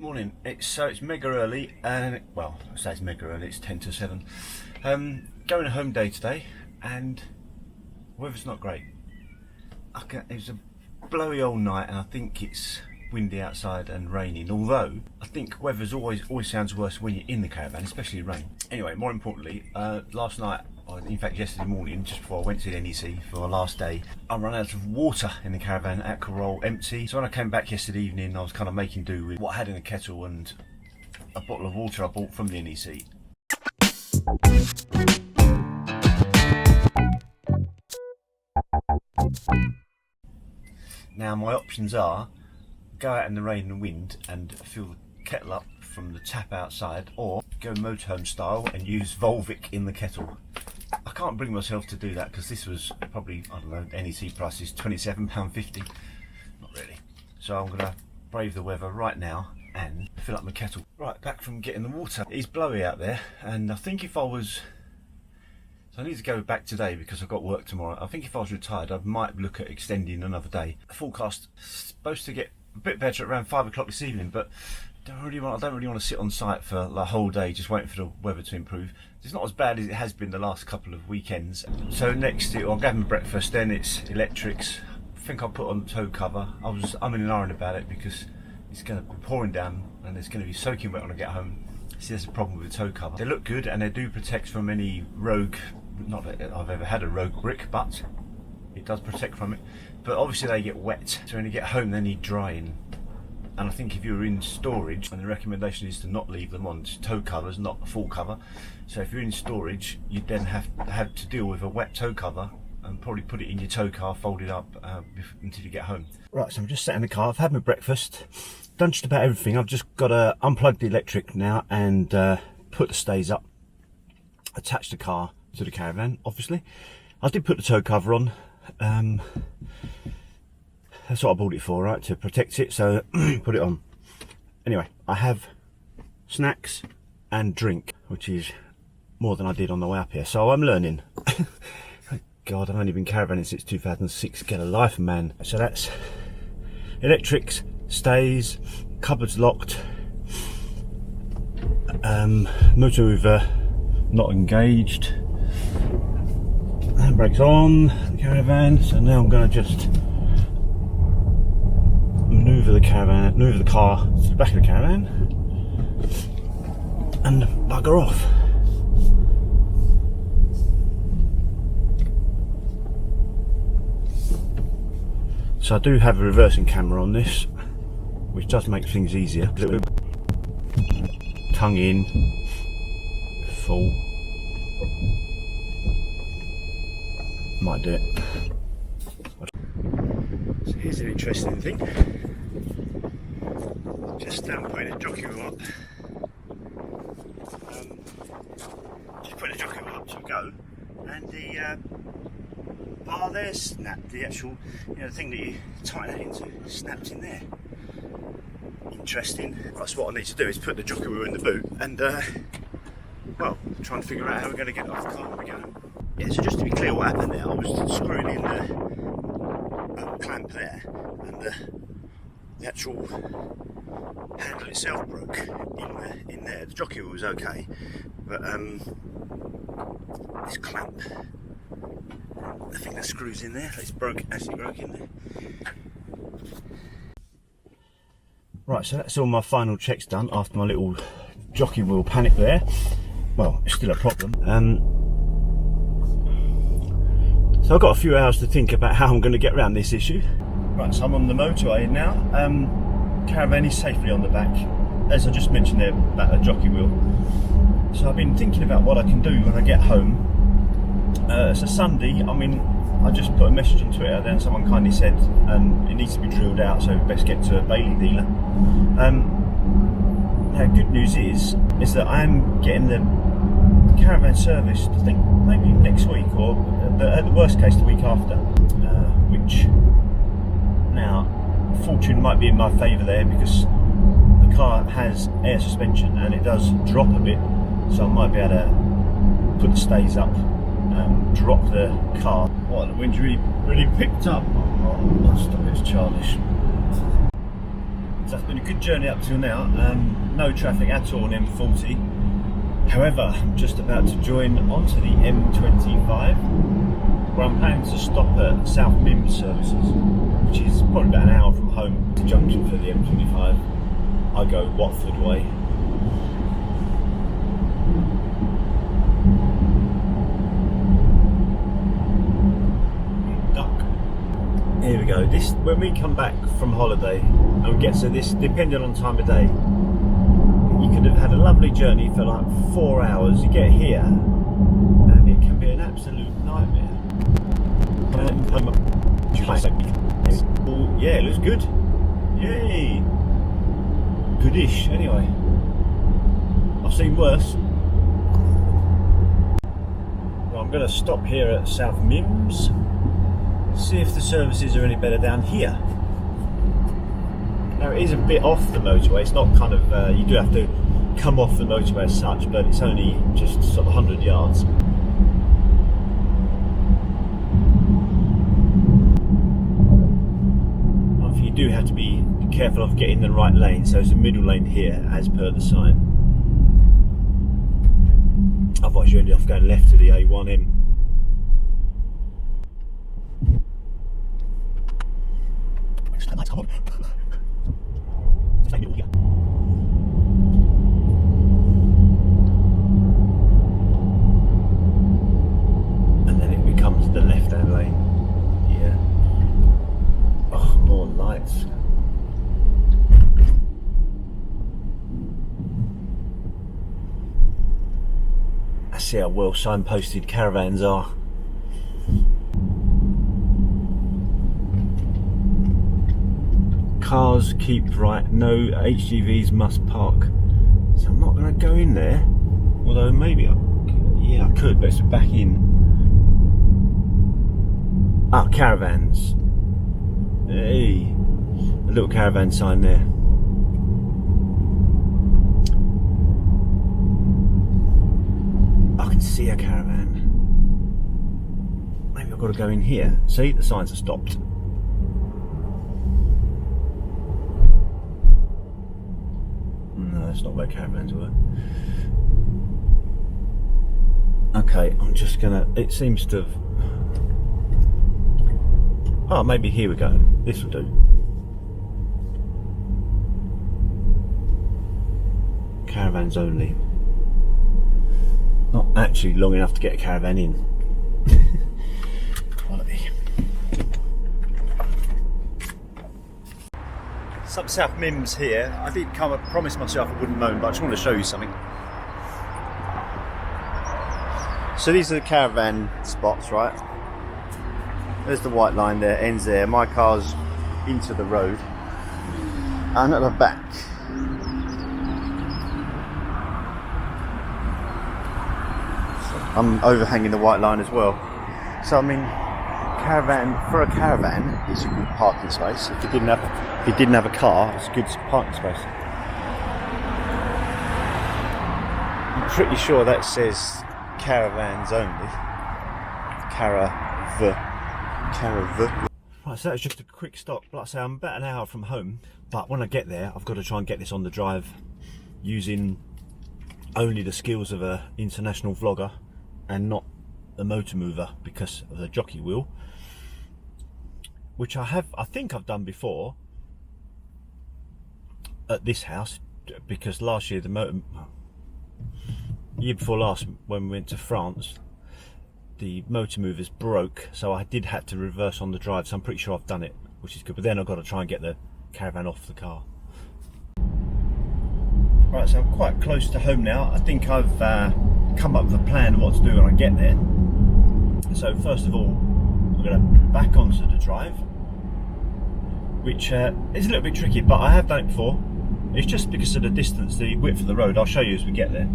Morning. It's mega early, and well, I say it's mega early. It's 10 to 7. Going a home day today, and weather's not great. It was a blowy old night, and I think it's windy outside and raining. Although I think weather's always sounds worse when you're in the caravan, especially rain. Anyway, more importantly, last night, in fact yesterday morning, just before I went to the NEC for my last day, I ran out of water in the caravan, alcohol empty. So when I came back yesterday evening, I was kind of making do with what I had in the kettle and a bottle of water I bought from the NEC. Now my options are go out in the rain and wind and fill the kettle up from the tap outside, or go motorhome style and use Volvic in the kettle. I can't bring myself to do that because this was probably, I don't know, NEC price is £27.50. Not really. So I'm going to brave the weather right now and fill up my kettle. Right, back from getting the water. It's blowy out there, and I think if I was... So I need to go back today because I've got work tomorrow. I think if I was retired, I might look at extending another day. The forecast is supposed to get a bit better at around 5 o'clock this evening, but I don't really want to sit on site for the whole day just waiting for the weather to improve. It's not as bad as it has been the last couple of weekends. So next, I'll have my breakfast, then it's electrics. I think I'll put on the tow cover. I was umming and ahhing about it because it's going to be pouring down and it's going to be soaking wet when I get home. See, there's a problem with the tow cover. They look good and they do protect from any rogue, not that I've ever had a rogue brick, but it does protect from it. But obviously they get wet, so when you get home they need drying. And I think if you're in storage, and the recommendation is to not leave them on tow covers, not a full cover. So if you're in storage, you then have to deal with a wet tow cover and probably put it in your tow car, fold it up until you get home. Right, so I'm just sat in the car. I've had my breakfast, done just about everything. I've just got to unplug the electric now and put the stays up, attach the car to the caravan. Obviously, I did put the tow cover on. That's what I bought it for, right, to protect it, so put it on. Anyway, I have snacks and drink, which is more than I did on the way up here, so I'm learning. God, I've only been caravanning since 2006, get a life, man. So that's electrics, stays, cupboards locked, motor not engaged, handbrakes on, the caravan. So now I'm going to just maneuver the car to the back of the caravan and bugger off. So I do have a reversing camera on this, which does make things easier. Tongue in, full. Might do it. So here's an interesting thing. Just putting a jockey wheel up. Just putting a jockey wheel up to go, and the bar there snapped. The actual, the thing that you tighten it into snapped in there. Interesting. That's what I need to do, is put the jockey wheel in the boot and well, trying to figure out how we're going to get it off the car when we go. Yeah, so just to be clear what happened there, I was screwing in the clamp there, and the actual handle itself broke in there. The jockey wheel was okay, but this clamp, the thing that screws in there, actually broke in there. Right, so that's all my final checks done after my little jockey wheel panic there. Well, it's still a problem. So I've got a few hours to think about how I'm going to get around this issue. Right, so I'm on the motorway now. Caravan is safely on the back, as I just mentioned there about the jockey wheel. So I've been thinking about what I can do when I get home. It's a Sunday. I mean, I just put a message on Twitter, then someone kindly said it needs to be drilled out, so best get to a Bailey dealer. Now, good news is that I am getting the caravan serviced, I think maybe next week, or at the worst case the week after, which now fortune might be in my favour there, because the car has air suspension and it does drop a bit, so I might be able to put the stays up, drop the car. Oh, the wind's really picked up. Oh, stop, it's childish. So it's been a good journey up till now. No traffic at all on M40. However, I'm just about to join onto the M25, where I'm planning to stop at South Mimms services, which is probably about an hour from home. The junction for the M25. I go Watford way. Here we go. This, when we come back from holiday and we get to this, depending on time of day, you could have had a lovely journey for like 4 hours. You get here and it can be an absolute nightmare. Yeah, it looks good. Yay! Goodish. Anyway, I've seen worse. Well, I'm going to stop here at South Mimms. See if the services are any better down here. Now it is a bit off the motorway, it's not kind of, you do have to come off the motorway as such, but it's only just sort of 100 yards. You do have to be careful of getting the right lane, so it's a middle lane here as per the sign. Otherwise you end up going left to the A1M. And then it becomes the left-hand lane. Yeah. Oh, more lights. I see how well signposted caravans are. Cars keep right, no HGVs must park. So I'm not going to go in there, although maybe yeah I could, but it's back in. Ah, caravans. Hey, a little caravan sign there. I can see a caravan. Maybe I've got to go in here. See, the signs are stopped. That's not where caravans were. Okay, I'm just gonna, it seems to have, oh, maybe here we go. This will do. Caravans only. Not actually long enough to get a caravan in. Quality. Some South Mimms here. I did come and promise myself I wouldn't moan, but I just want to show you something. So these are the caravan spots, right? There's the white line there, ends there. My car's into the road. And at the back, I'm overhanging the white line as well. So I mean, caravan, for a caravan, it's a good parking space. If you didn't have a car, it's a good parking space. I'm pretty sure that says caravans only. Caravan. Right, so that's just a quick stop. Like I say, I'm about an hour from home, but when I get there, I've got to try and get this on the drive using only the skills of an international vlogger and not a motor mover because of the jockey wheel, which I think I've done before at this house, because last year, year before last, when we went to France, the motor movers broke, so I did have to reverse on the drive, so I'm pretty sure I've done it, which is good. But then I've got to try and get the caravan off the car. Right, so I'm quite close to home now. I think I've come up with a plan of what to do when I get there. So first of all, I'm going to back onto the drive, which is a little bit tricky, but I have done it before. It's just because of the distance, the width of the road. I'll show you as we get there.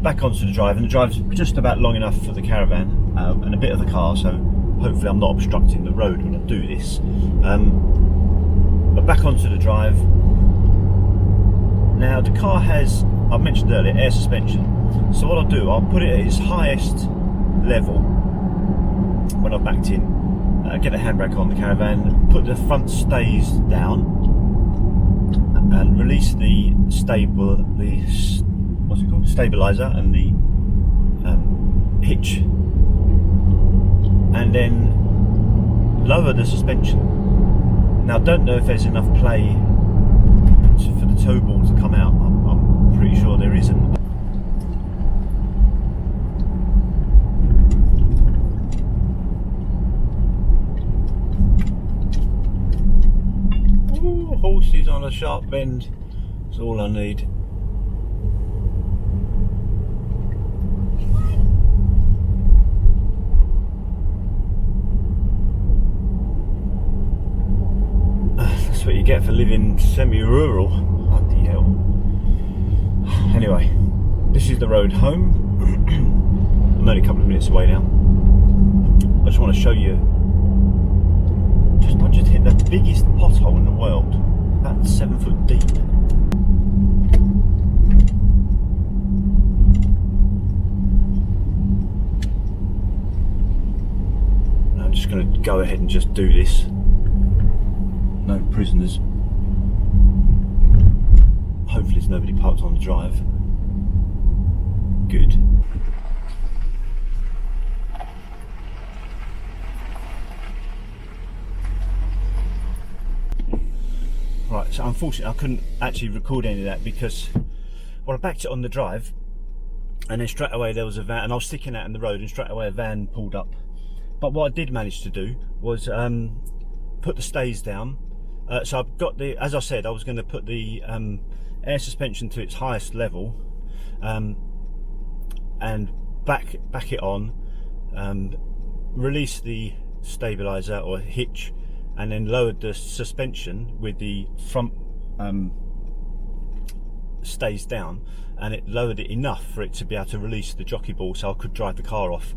Back onto the drive, and the drive's just about long enough for the caravan and a bit of the car, so hopefully I'm not obstructing the road when I do this. But back onto the drive. Now the car has, I mentioned earlier, air suspension. So what I'll do, I'll put it at its highest level when I've backed in, get the handbrake on the caravan, put the front stays down, and release the what's it called, stabilizer and the hitch, and then lower the suspension. Now I don't know if there's enough play for the tow ball to come out. I'm pretty sure there isn't. Ooh, horses on a sharp bend. That's all I need. That's what you get for living semi-rural. Bloody hell. Anyway, this is the road home. I'm only a couple of minutes away now. I just want to show you. I just hit the biggest pothole in the world, about 7 foot deep. And I'm just going to go ahead and just do this. No prisoners. Hopefully there's nobody parked on the drive. Good. Right, so unfortunately I couldn't actually record any of that because, well, I backed it on the drive and then straight away there was a van, and I was sticking out in the road and straight away a van pulled up. But what I did manage to do was put the stays down. So I've got the, as I said, I was going to put the air suspension to its highest level and back it on, release the stabilizer or hitch, and then lowered the suspension with the front stays down, and it lowered it enough for it to be able to release the jockey ball so I could drive the car off.